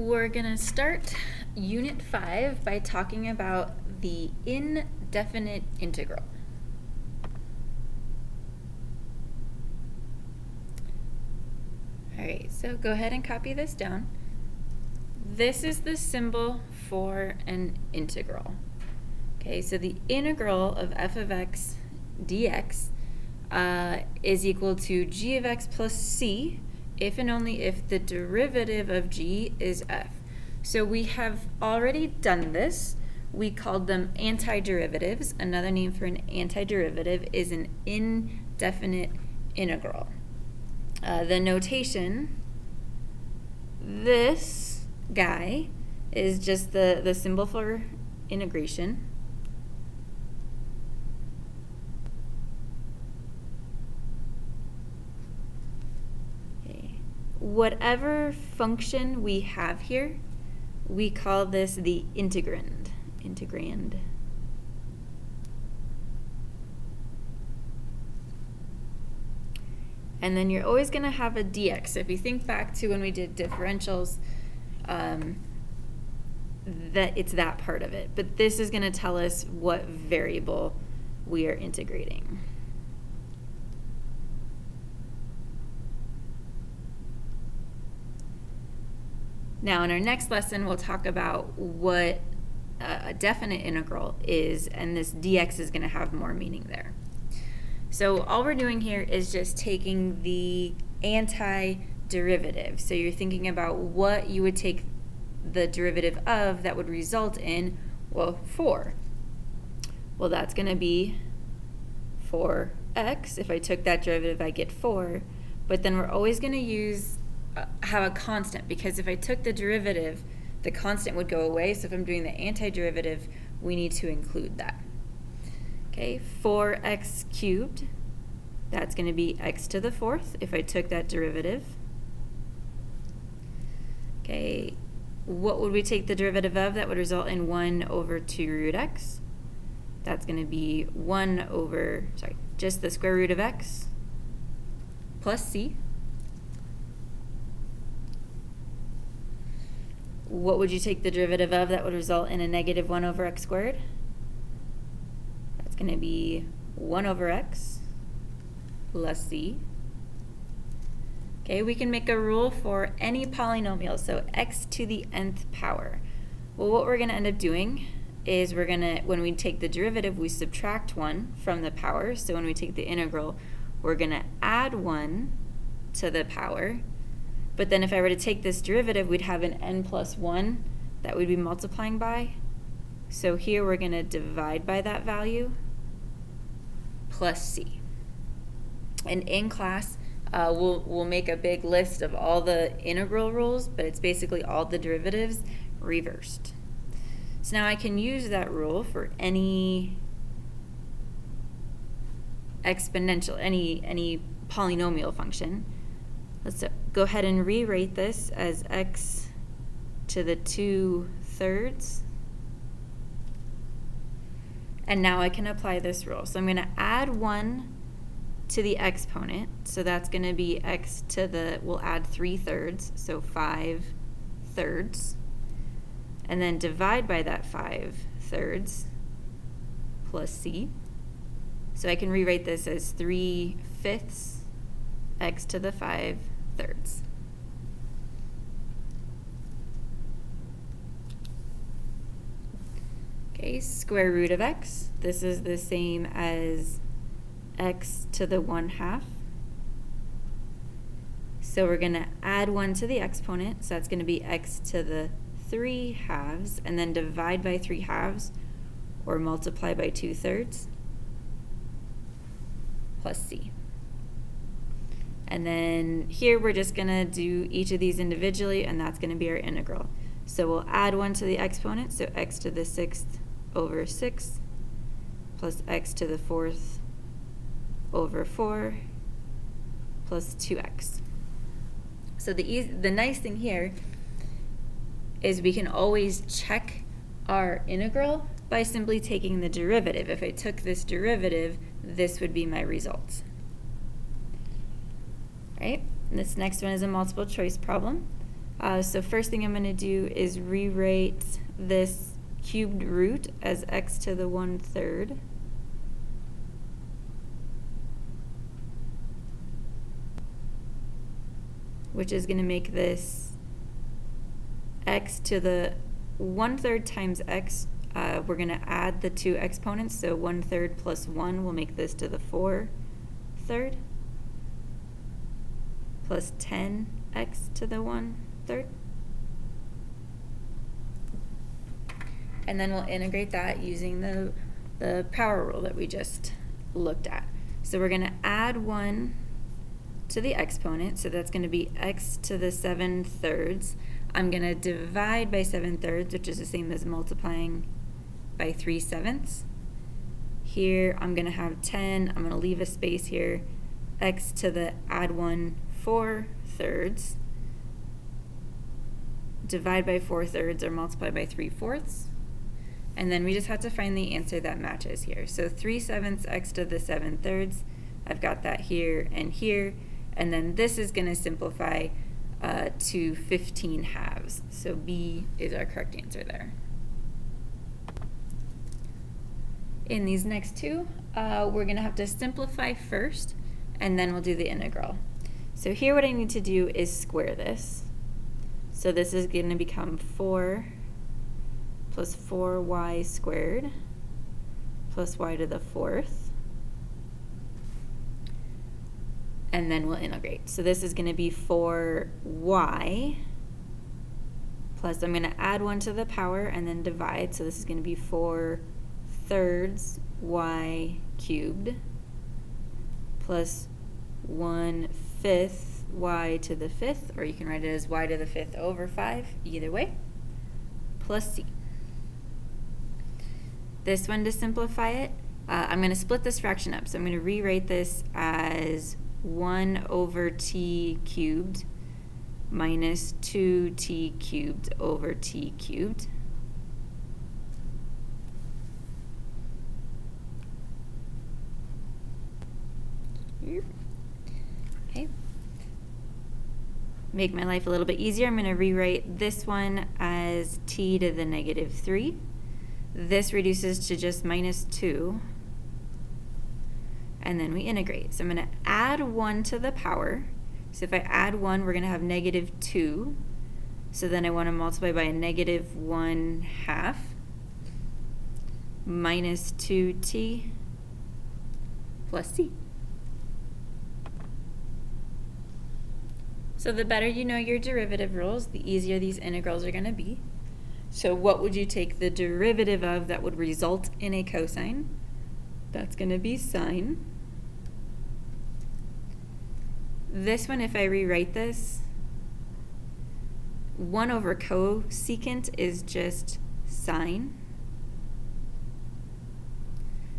We're going to start Unit 5 by talking about the indefinite integral. Alright, so go ahead and copy this down. This is the symbol for an integral. Okay, so the integral of f of x dx is equal to g of x plus c if and only if the derivative of g is f. So we have already done this. We called them antiderivatives. Another name for an antiderivative is an indefinite integral. The notation, this guy is just the symbol for integration. Whatever function we have here, we call this the integrand. And then you're always going to have a dx. So if you think back to when we did differentials, that it's that part of it. But this is going to tell us what variable we are integrating. Now, in our next lesson, we'll talk about what a definite integral is, and this dx is going to have more meaning there. So all we're doing here is just taking the antiderivative. So you're thinking about what you would take the derivative of that would result in, well, 4. Well, that's going to be 4x. If I took that derivative, I get 4. But then we're always going to have a constant, because if I took the derivative, the constant would go away. So if I'm doing the antiderivative, we need to include that. Okay, 4x cubed, that's going to be x to the 4th if I took that derivative. Okay, what would we take the derivative of? That would result in 1 over 2 root x. That's going to be just the square root of x plus c. What would you take the derivative of? That would result in a negative 1 over x squared. That's going to be 1 over x plus c. Okay, we can make a rule for any polynomial, so x to the nth power. Well, what we're going to end up doing is when we take the derivative, we subtract 1 from the power. So when we take the integral, we're going to add 1 to the power. But then if I were to take this derivative, we'd have an n plus 1 that we'd be multiplying by. So here we're going to divide by that value plus c. And in class, we'll make a big list of all the integral rules, but it's basically all the derivatives reversed. So now I can use that rule for any exponential, any polynomial function. Let's go ahead and rewrite this as x to the 2/3. And now I can apply this rule. So I'm going to add 1 to the exponent. So that's going to be x to we'll add 3/3, so 5/3. And then divide by that 5/3 plus c. So I can rewrite this as 3/5 x to the 5/3. Okay, square root of x. This is the same as x to the 1/2. So we're going to add 1 to the exponent. So that's going to be x to the 3/2, and then divide by 3/2 or multiply by 2/3 plus c. And then here we're just going to do each of these individually, and that's going to be our integral. So we'll add 1 to the exponent, so x to the 6th over 6 plus x to the 4th over 4 plus 2x. So the nice thing here is we can always check our integral by simply taking the derivative. If I took this derivative, this would be my result. Right? This next one is a multiple choice problem. So first thing I'm going to do is rewrite this cubed root as x to the 1/3. Which is going to make this x to the 1/3 times x. We're going to add the two exponents, so 1/3 plus 1 will make this to the 4/3 plus 10x to the 1/3. And then we'll integrate that using the power rule that we just looked at. So we're going to add 1 to the exponent, so that's going to be x to the 7/3. I'm going to divide by 7/3, which is the same as multiplying by 3/7. Here I'm going to have 10, I'm going to leave a space here, x to the add 1 4/3, divide by 4/3 or multiply by 3/4. And then we just have to find the answer that matches here. So 3/7 x to the 7/3, I've got that here and here. And then this is going to simplify to 15/2. So B is our correct answer there. In these next two, we're going to have to simplify first, and then we'll do the integral. So here what I need to do is square this. So this is going to become 4 plus 4y squared plus y to the 4th. And then we'll integrate. So this is going to be 4y plus, I'm going to add 1 to the power and then divide. So this is going to be 4/3 y cubed plus 1/5 y to the 5th, or you can write it as y to the 5th over 5, either way, plus c. This one, to simplify it, I'm going to split this fraction up. So I'm going to rewrite this as 1 over t cubed minus 2t cubed over t cubed. Okay. Make my life a little bit easier. I'm going to rewrite this one as t to the -3. This reduces to just minus 2. And then we integrate. So I'm going to add 1 to the power. So if I add 1, we're going to have -2. So then I want to multiply by a -1/2 minus 2t plus c. So the better you know your derivative rules, the easier these integrals are going to be. So what would you take the derivative of that would result in a cosine? That's going to be sine. This one, if I rewrite this, 1 over cosecant is just sine.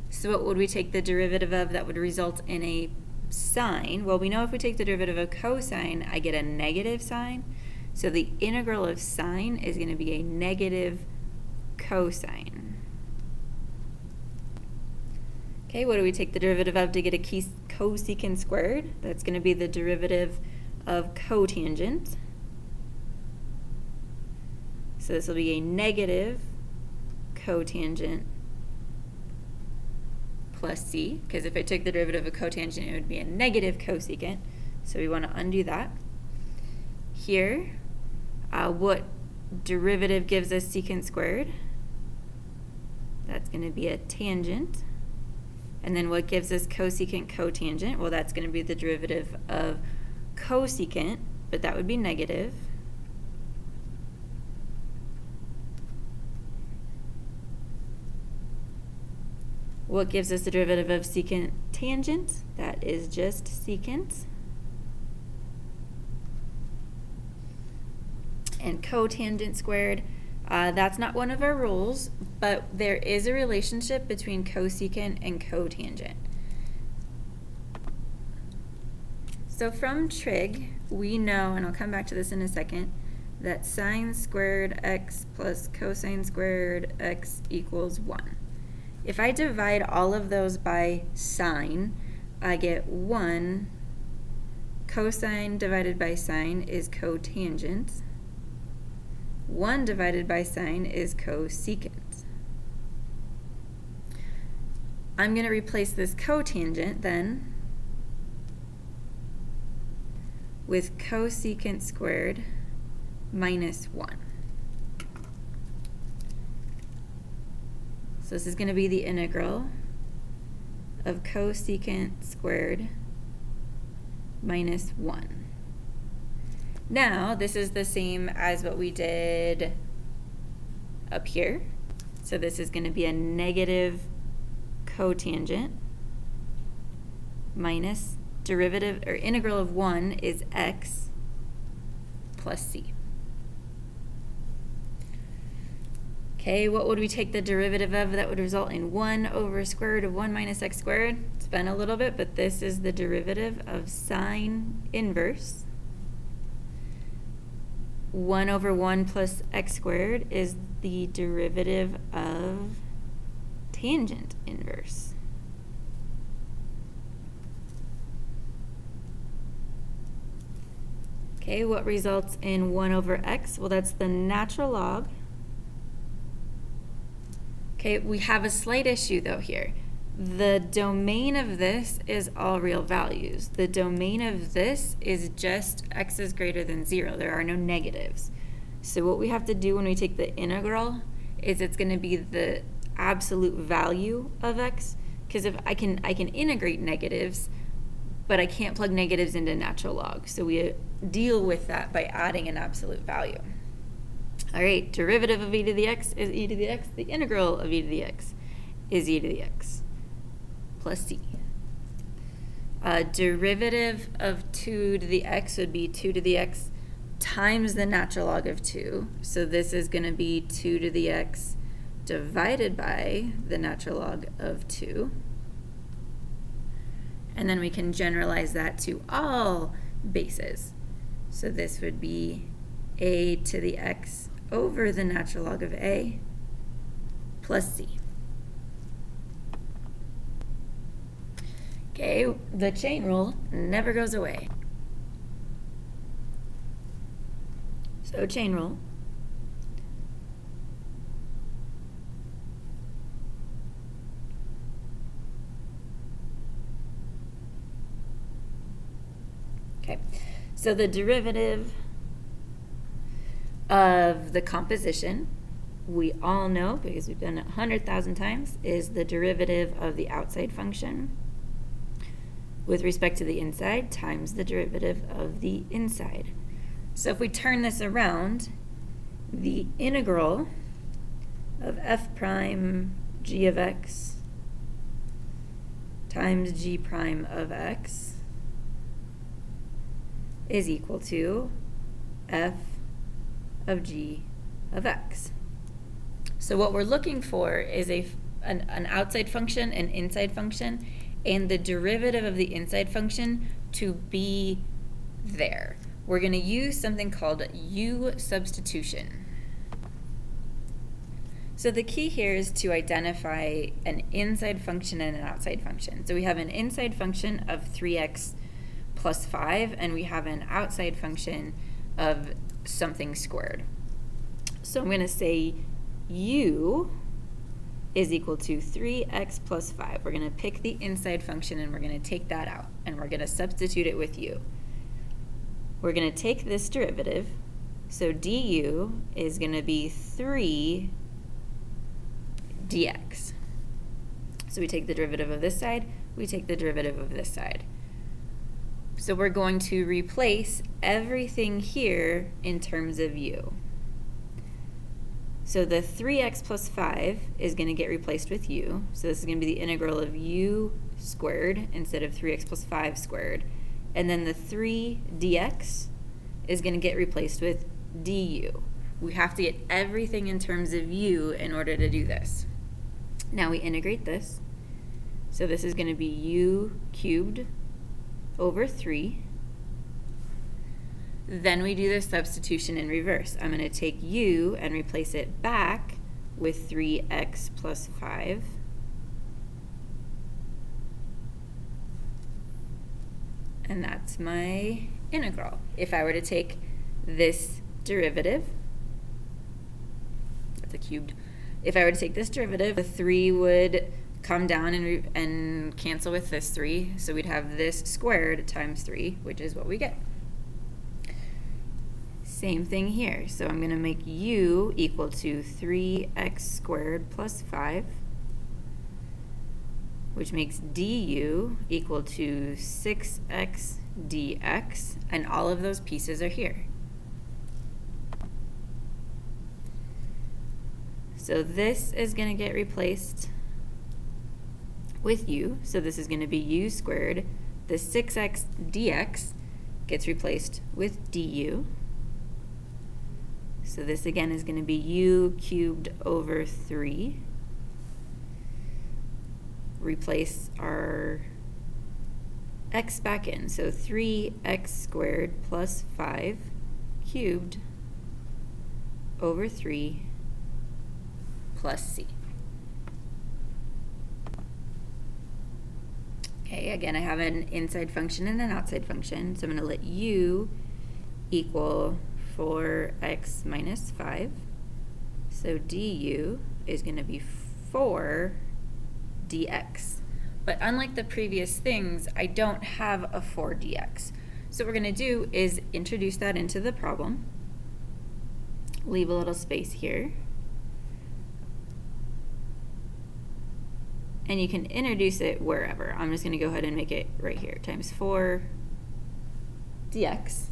So what would we take the derivative of that would result in a sine? Well, we know if we take the derivative of cosine, I get a negative sine. So the integral of sine is going to be a negative cosine. Okay, what do we take the derivative of to get a cosecant squared? That's going to be the derivative of cotangent. So this will be a negative cotangent plus c, because if I took the derivative of cotangent, it would be a negative cosecant. So we want to undo that. Here, what derivative gives us secant squared? That's going to be a tangent. And then what gives us cosecant cotangent? Well, that's going to be the derivative of cosecant, but that would be negative. What gives us the derivative of secant tangent? That is just secant. And cotangent squared, that's not one of our rules, but there is a relationship between cosecant and cotangent. So from trig, we know, and I'll come back to this in a second, that sine squared x plus cosine squared x equals 1. If I divide all of those by sine, I get 1. Cosine divided by sine is cotangent. 1 divided by sine is cosecant. I'm going to replace this cotangent then with cosecant squared minus 1. So this is going to be the integral of cosecant squared minus 1. Now, this is the same as what we did up here. So this is going to be a negative cotangent minus derivative, or integral of 1 is x plus c. Okay, what would we take the derivative of? That would result in 1 over square root of 1 minus x squared. It's been a little bit, but this is the derivative of sine inverse. 1 over 1 plus x squared is the derivative of tangent inverse. Okay, what results in 1 over x? Well, that's the natural log. Okay, we have a slight issue though here. The domain of this is all real values. The domain of this is just x is greater than 0. There are no negatives. So what we have to do when we take the integral is it's going to be the absolute value of x, because if I can integrate negatives, but I can't plug negatives into natural log. So we deal with that by adding an absolute value. All right, derivative of e to the x is e to the x. The integral of e to the x is e to the x plus c. Derivative of 2 to the x would be 2 to the x times the natural log of 2. So this is going to be 2 to the x divided by the natural log of 2. And then we can generalize that to all bases. So this would be a to the x over the natural log of a plus c. Okay, the chain rule never goes away. So chain rule. Okay, so the derivative of the composition, we all know, because we've done it 100,000 times, is the derivative of the outside function with respect to the inside times the derivative of the inside. So if we turn this around, the integral of f prime g of x times g prime of x is equal to f of g of x. So what we're looking for is an outside function, an inside function, and the derivative of the inside function to be there. We're going to use something called U substitution. So the key here is to identify an inside function and an outside function. So we have an inside function of 3x plus 5, and we have an outside function of something squared. So I'm going to say u is equal to 3x plus 5. We're going to pick the inside function and we're going to take that out, and we're going to substitute it with u. We're going to take this derivative, so du is going to be 3 dx. So we take the derivative of this side, we take the derivative of this side. So we're going to replace everything here in terms of u. So the 3x plus 5 is going to get replaced with u. So this is going to be the integral of u squared instead of 3x plus 5 squared. And then the 3 dx is going to get replaced with du. We have to get everything in terms of u in order to do this. Now we integrate this. So this is going to be u cubed over 3. Then we do the substitution in reverse. I'm going to take u and replace it back with 3x plus 5. And that's my integral. If I were to take this derivative that's a cubed. If I were to take this derivative, the 3 would come down and cancel with this 3, so we'd have this squared times 3, which is what we get. Same thing here, so I'm going to make u equal to 3x squared plus 5, which makes du equal to 6x dx, and all of those pieces are here. So this is going to get replaced with u, so this is going to be u squared. The 6x dx gets replaced with du. So this again is going to be u cubed over 3. Replace our x back in, so 3x squared plus 5 cubed over 3 plus c. Okay, again, I have an inside function and an outside function, so I'm going to let u equal 4x minus 5. So du is going to be 4 dx. But unlike the previous things, I don't have a 4 dx. So what we're going to do is introduce that into the problem. Leave a little space here. And you can introduce it wherever. I'm just going to go ahead and make it right here, times 4 dx.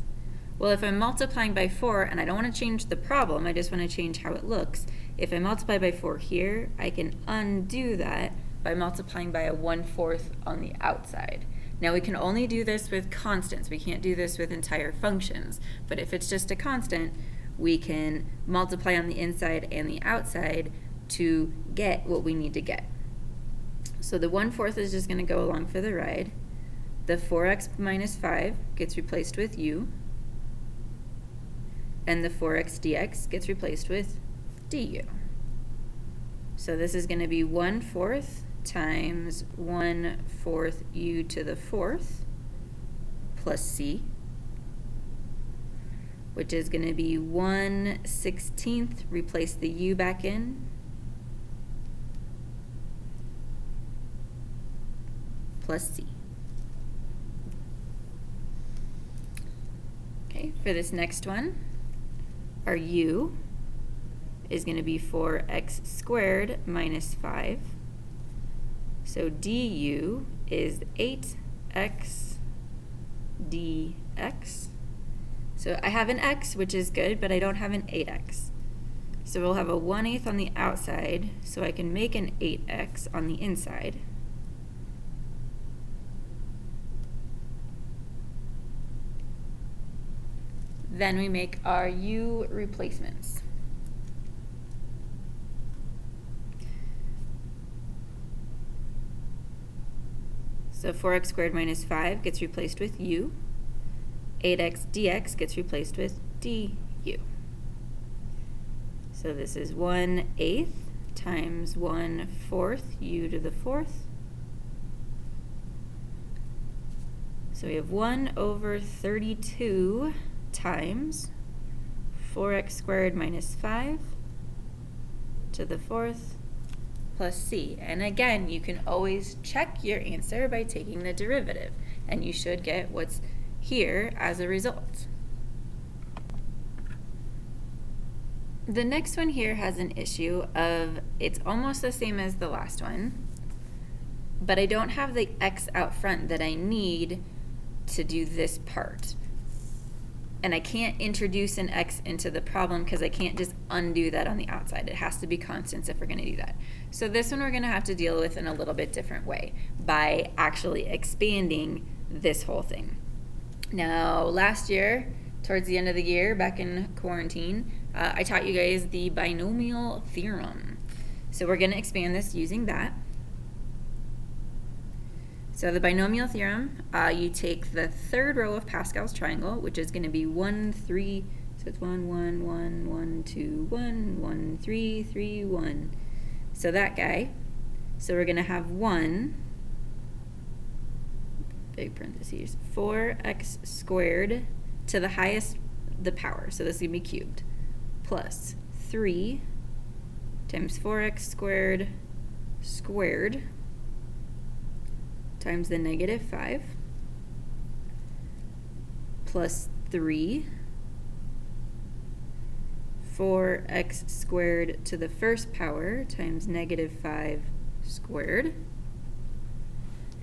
Well, if I'm multiplying by 4, and I don't want to change the problem, I just want to change how it looks. If I multiply by 4 here, I can undo that by multiplying by a 1/4 on the outside. Now we can only do this with constants. We can't do this with entire functions. But if it's just a constant, we can multiply on the inside and the outside to get what we need to get. So the 1/4 is just going to go along for the ride. The 4x minus 5 gets replaced with u. And the 4x dx gets replaced with du. So this is going to be 1/4 times 1/4 u to the 4th plus c, which is going to be 1/16, replace the u back in, plus c. Okay, for this next one, our u is going to be 4x squared minus 5. So du is 8x dx. So I have an x, which is good, but I don't have an 8x. So we'll have a 1/8 on the outside, so I can make an 8x on the inside. Then we make our u replacements. So 4x squared minus 5 gets replaced with u. 8x dx gets replaced with du. So this is 1/8 times 1/4 u to the 4th. So we have 1/32 times 4x squared minus 5 to the 4th plus c. And again, you can always check your answer by taking the derivative, and you should get what's here as a result. The next one here has an issue of it's almost the same as the last one, but I don't have the x out front that I need to do this part. And I can't introduce an x into the problem because I can't just undo that on the outside. It has to be constants if we're going to do that. So this one we're going to have to deal with in a little bit different way by actually expanding this whole thing. Now, last year, towards the end of the year, back in quarantine, I taught you guys the Binomial Theorem. So we're going to expand this using that. So the Binomial Theorem, you take the third row of Pascal's triangle, which is going to be 1, 3, so it's 1, 1, 1, 1, 2, 1, 1, 3, 3, 1. So that guy. So we're going to have 1, big parentheses, 4x squared to the highest, the power, so this is going to be cubed, plus 3 times 4x squared squared times the negative 5 plus 3 4x squared to the first power times negative 5 squared.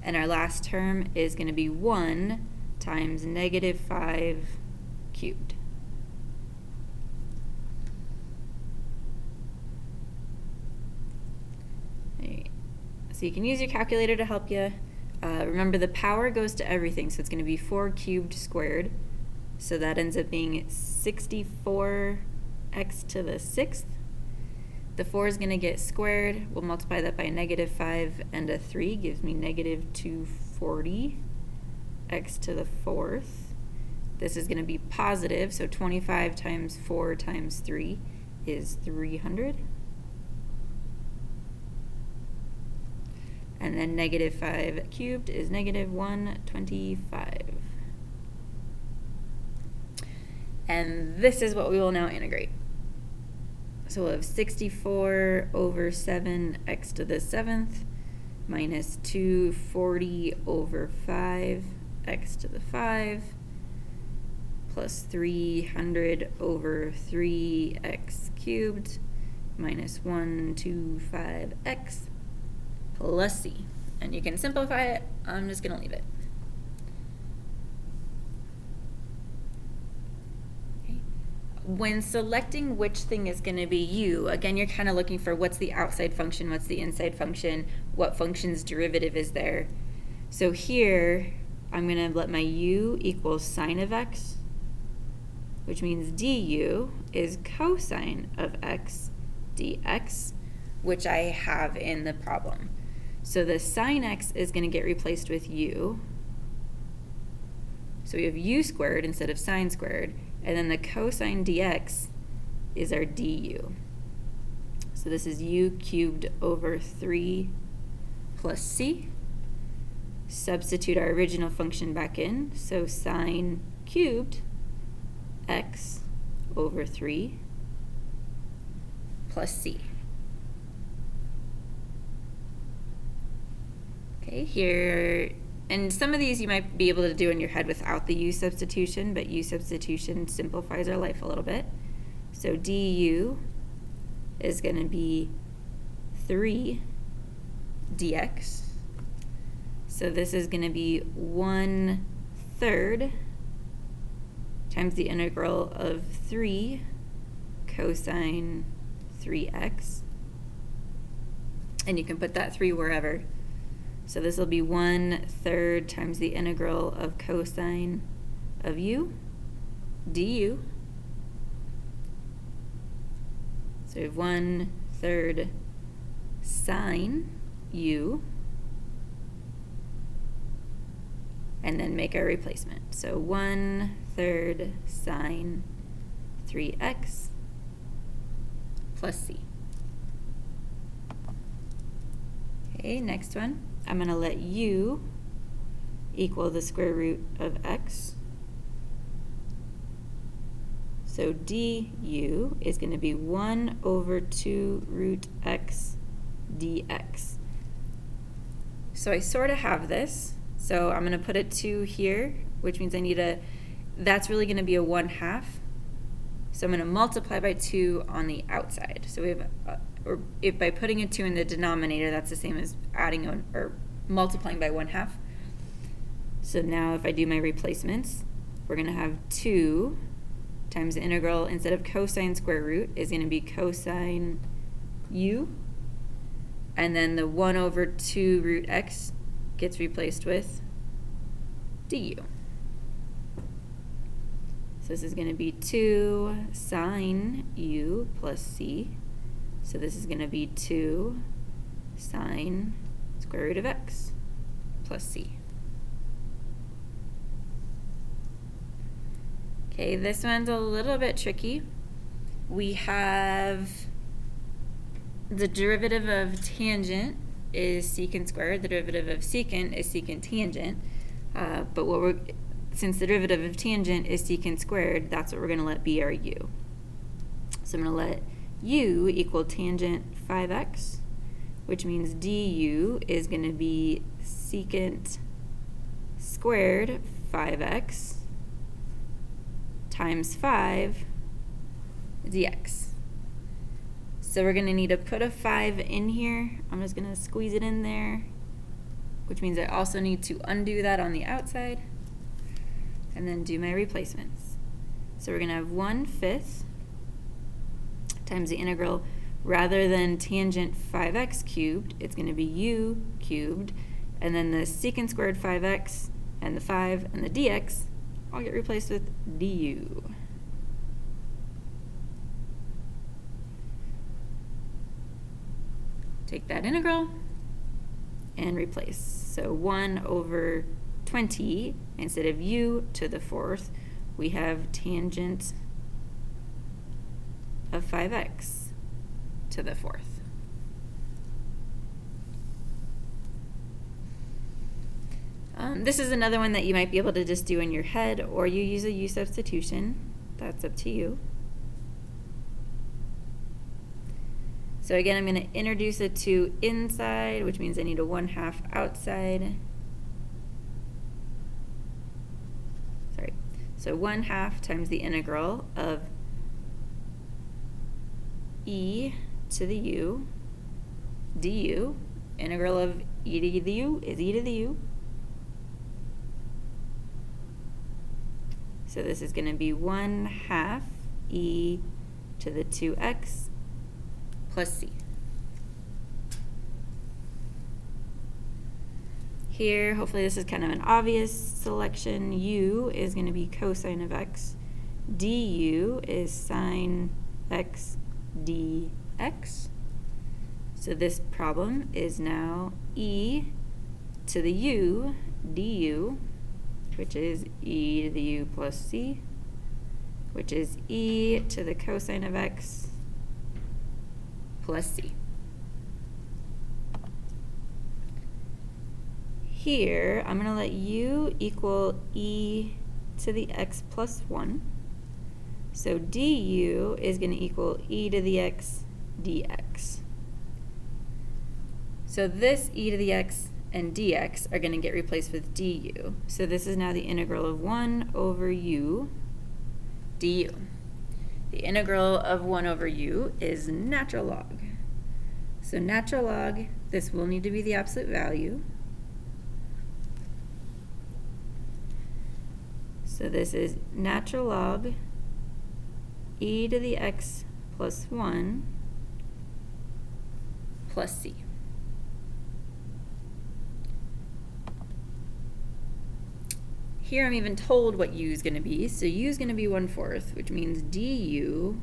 And our last term is going to be 1 times negative 5 cubed. Right. So you can use your calculator to help you. Remember, the power goes to everything, so it's going to be 4 cubed squared. So that ends up being 64x to the 6th. The 4 is going to get squared. We'll multiply that by a negative 5 and a 3, gives me negative 240 x to the 4th. This is going to be positive, so 25 times 4 times 3 is 300. And then negative 5 cubed is negative 125. And this is what we will now integrate. So we'll have 64 over 7x to the 7th minus 240 over 5x to the 5 plus 300 over 3x cubed minus 125x plus c. And you can simplify it. I'm just going to leave it. When selecting which thing is going to be u, again, you're kind of looking for what's the outside function, what's the inside function, what function's derivative is there. So here, I'm going to let my u equal sine of x, which means du is cosine of x dx, which I have in the problem. So the sine x is going to get replaced with u. So we have u squared instead of sine squared. And then the cosine dx is our du. So this is u cubed over 3 plus c. Substitute our original function back in. So sine cubed x over 3 plus c. Okay, here, and some of these you might be able to do in your head without the u substitution, but u substitution simplifies our life a little bit. So du is going to be 3 dx. So this is going to be 1/3 times the integral of 3 cosine 3x. And you can put that 3 wherever. So this will be 1/3 times the integral of cosine of u du. So we have 1/3 sine u, and then make our replacement. So 1/3 sine 3x plus c. Okay, next one. I'm going to let u equal the square root of x. So du is going to be 1/2 root x dx. So I sort of have this. So I'm going to put a 2 here, which means I need that's really going to be a 1/2. So I'm going to multiply by 2 on the outside. So we have, or if by putting a 2 in the denominator, that's the same as adding or multiplying by 1/2. So now if I do my replacements, we're going to have 2 times the integral, instead of cosine square root, is going to be cosine u. And then the 1/2 root x gets replaced with du. So this is going to be 2 sine u plus c. So this is going to be 2 sine square root of x plus c. Okay, this one's a little bit tricky. We have the derivative of tangent is secant squared. The derivative of secant is secant tangent. But since the derivative of tangent is secant squared, that's what we're going to let be our u. So I'm going to let u equal tangent 5x, which means du is going to be secant squared 5x times 5 dx. So we're going to need to put a 5 in here. I'm just going to squeeze it in there, which means I also need to undo that on the outside and then do my replacements. So we're going to have 1/5 times the integral. Rather than tangent 5x cubed, it's going to be u cubed, and then the secant squared 5x and the 5 and the dx all get replaced with du. Take that integral and replace. So 1/20, instead of u to the 4th, we have tangent of 5x to the 4th. This is another one that you might be able to just do in your head, or you use a u substitution. That's up to you. So again, I'm going to introduce a 2 inside, which means I need a 1/2 outside. Sorry. So 1/2 times the integral of e to the u du. Integral of e to the u is e to the u. So this is going to be 1/2 e to the 2x plus c. Here, hopefully this is kind of an obvious selection. U is going to be cosine of x. Du is sine x dx. So this problem is now e to the u du, which is e to the u plus c, which is e to the cosine of x plus c. Here, I'm going to let u equal e to the x plus 1. So du is going to equal e to the x dx. So this e to the x and dx are going to get replaced with du. So this is now the integral of 1/u du. The integral of 1/u is natural log. So natural log, this will need to be the absolute value. So this is natural log e to the x plus 1 plus c. Here I'm even told what u is going to be. So u is going to be 1/4, which means du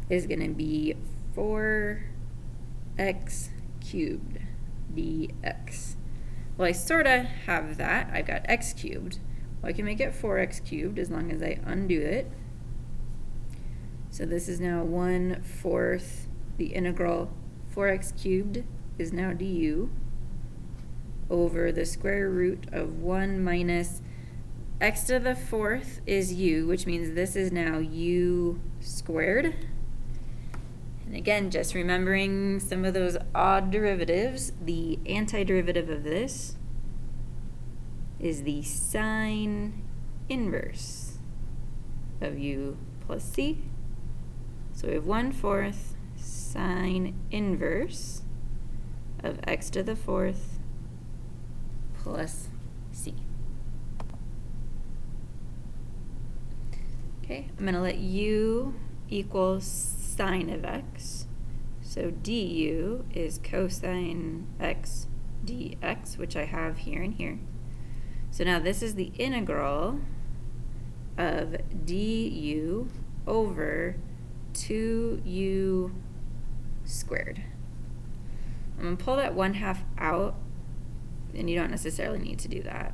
is going to be 4x cubed dx. Well, I sort of have that. I've got x cubed. Well, I can make it 4x cubed as long as I undo it. So this is now 1/4. The integral 4x cubed is now du over the square root of 1 minus x to the 4th is u, which means this is now u squared. And again, just remembering some of those odd derivatives, the antiderivative of this is the sine inverse of u plus c. So we have 1/4 sine inverse of x to the 4th plus c. Okay, I'm going to let u equal sine of x. So du is cosine x dx, which I have here and here. So now this is the integral of du over 2u squared. I'm going to pull that 1/2 out, and you don't necessarily need to do that.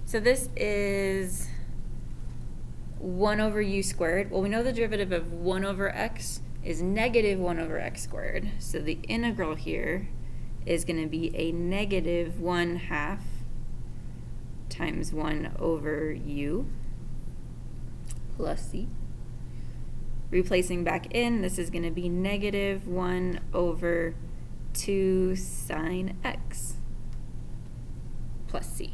So this is 1/u squared. Well, we know the derivative of 1/x is negative 1/x squared. So the integral here is going to be a negative 1/2 times 1 over u plus c. Replacing back in, this is going to be negative 1 over 2 sine x plus c.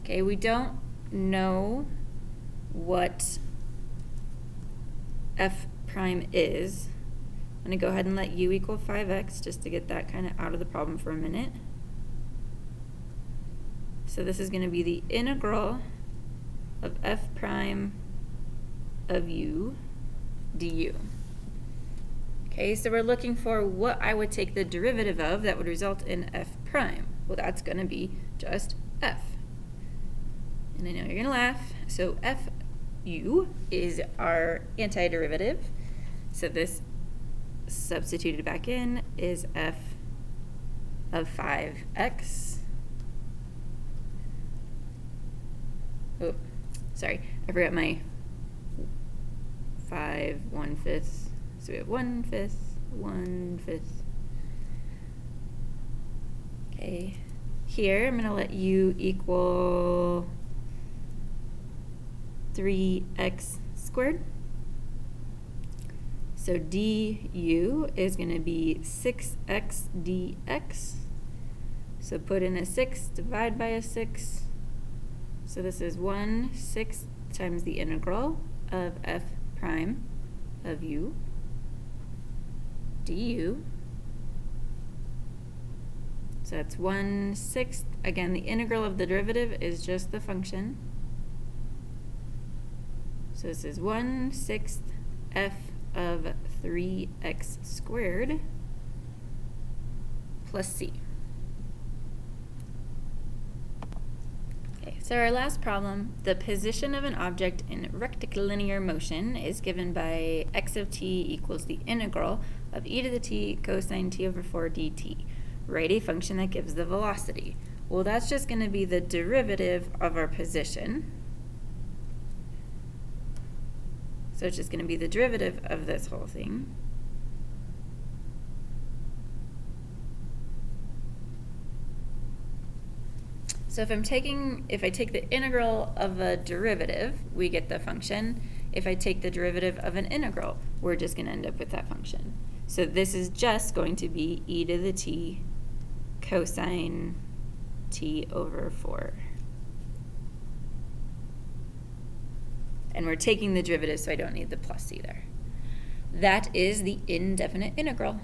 Okay, we don't know what f prime is. I'm going to go ahead and let u equal 5x just to get that kind of out of the problem for a minute. So this is going to be the integral of f prime of u du. Okay, so we're looking for what I would take the derivative of that would result in f prime. Well, that's going to be just f. And I know you're going to laugh. So fu is our antiderivative. So this substituted back in is f of 5x. Oh, sorry, I forgot my 5 1/5. So we have 1/5, 1/5. Okay, here I'm going to let u equal 3x squared. So du is going to be 6x dx. So put in a 6, divide by a 6. So this is 1/6 times the integral of f prime of u du. So that's 1/6. Again, the integral of the derivative is just the function. So this is 1/6 f of 3x squared plus c. Okay, so our last problem, the position of an object in rectilinear motion is given by x of t equals the integral of e to the t cosine t over 4 dt. Write a function that gives the velocity. Well, that's just going to be the derivative of our position. So it's just going to be the derivative of this whole thing. So if I take the integral of a derivative, we get the function. If I take the derivative of an integral, we're just going to end up with that function. So this is just going to be e to the t cosine t over 4. And we're taking the derivative, so I don't need the plus either. That is the indefinite integral.